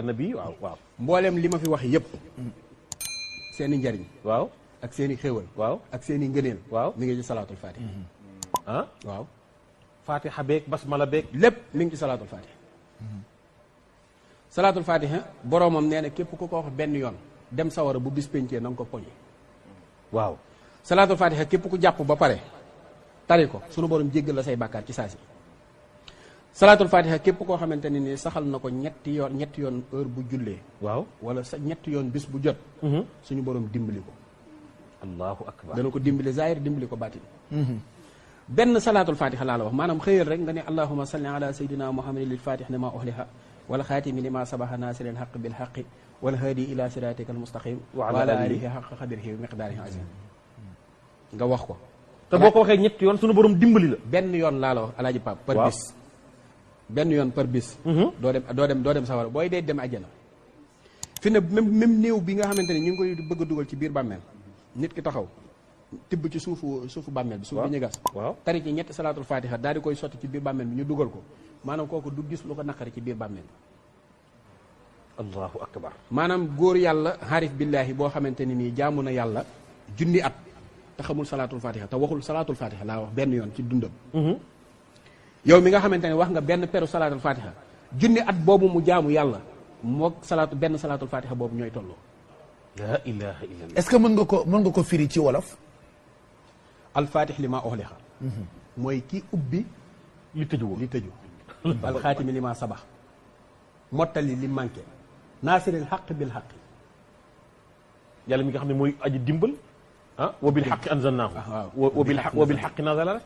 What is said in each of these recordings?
nabi waaw waaw mboolem li ma fi wax yëpp seeni njariñ waaw ak seeni xéewal waaw ak seeni ngëneel waaw mi ngi ci salaatul fatiha ah waaw fatiha beeg basmala beeg lépp mi ngi ci salaatul fatiha salaatul fatiha boroomam nee na képp ku ko wax benn yoon dem sawara bu bis pencee na nga ko poñe waaw salaatul fatiha képp ku jàpp ba pare tari ko sunu borom jéggal la say bàkkaar ci saasi salaatul fatiha képp koo xamante ne ni saxal na ko ñetti yoon heure bu jullee waaw wala sa ñetti yoon bis bu jot suñu borom dimbali ko allahu akbar dana ko dimbali zahir dimbali ko baatin benn salaatul fatiha laa la wax maanaam xëyal rek nga ne allahuma salli ala sayyidina muhammadin lil fatih lima uhliha wal xaatimi lima sabaha nasiril haqq bil haqqi wal hadi ila siratika al mustaqim wa ala alihi haqqa qadrihi wa miqdarihi azim nga wax ko te boo ko waxee ñetti yoon suñu borom dimbali la benn yoon laa la wax alaaji pap par bis benn yoon par bis doo dem sawara booy dee dem àjjana fi ne même néew bi nga xamante ne ñu ngi koy bëgg a dugal ci biir bàmmeel nit ki taxaw tibb ci suufu bàmmeel bi suuf bi ñu gas waaw tari ci ñetti salaatul fatiha daal di koy sotti ci biir bàmmeel bi ñu dugal ko maanaam kooku du gis lu ko naqari ci biir bàmmeel bi allahu akbar maanaam góor yàlla xaarif billaahi boo xamante ni nii jaamu na yàlla junni at te xamul salaatul fatiha te waxul salaatul fatiha laa wax benn yoon ci dundam yow mi nga xamante ne wax nga benn peru salaatul fatiha junni at boobu mu jaamu yàlla moog benn salaatul fatiha boobu ñooy tolloo. la ilaha illallah. est-ce que mën nga ko firi ci wolof. alfatih li ma uxliqa mooy ki ubbi li tëju alxaatimi li ma sabax mottali li manqué naasiril xaq bil xaq yàlla mi nga xam ne mooy aji dimbal ah wa bil xaqi anzalnaahu wa bil xaqi nazala rek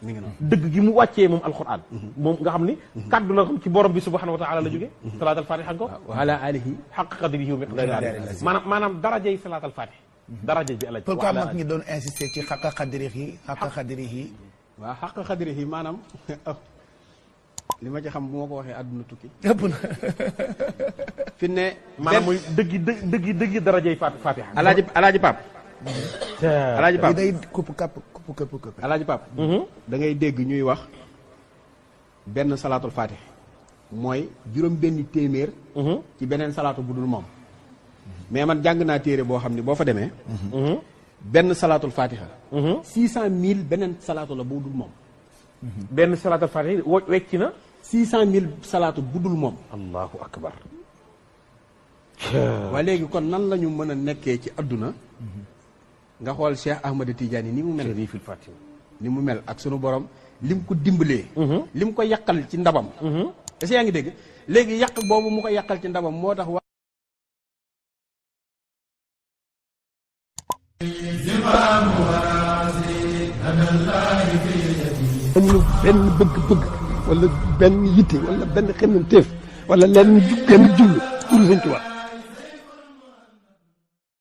dëgg gi mu wàccee moom alquran moom nga xam ni kaddu la xam ci borom bi subhanahu wa taala la jógee salaatal fatiha ko wa ala alihi xaq qadrihi wa miqdaarihi maanaam darajay salaatal fatiha daraja ji alaj pourquoi mag ñi doon insister ci xaqa qadrihi waaw xaqa qadrihi maanaam li ma ci xam bu ma ko waxee àdduna tukki ëpp na fi ne maanaam mooy dëggi darajay fatiha alaaji pap alaaji pap day kupp alaaji pap da ngay dégg ñuy wax benn salaatul fatih mooy juróom benn téeméer ci beneen salaatu bu dul moom mais man jàng naa téere boo xam ne boo fa demee benn salaatul fatiha 600 000 beneen salaatu la bu dul moom benn salaatul fatiha wecc na 600 000 salaatu bu dul moom allahu akbar waa léegi kon nan la ñu mën a nekkee ci adduna nga xool Cheikh Ahmad Tidiane ni mu mel ni mu mel ak sunu borom lim ko dimbalee lim ko yàqal ci ndabam est-ce que yaa ngi dégg léegi yàq boobu mu ko yàqal ci ndabam moo tax amuñu benn bëgg-bëgg wala benn yitte wala benn xemmanteef wala lenn jublu pour Sëñ Tuubaa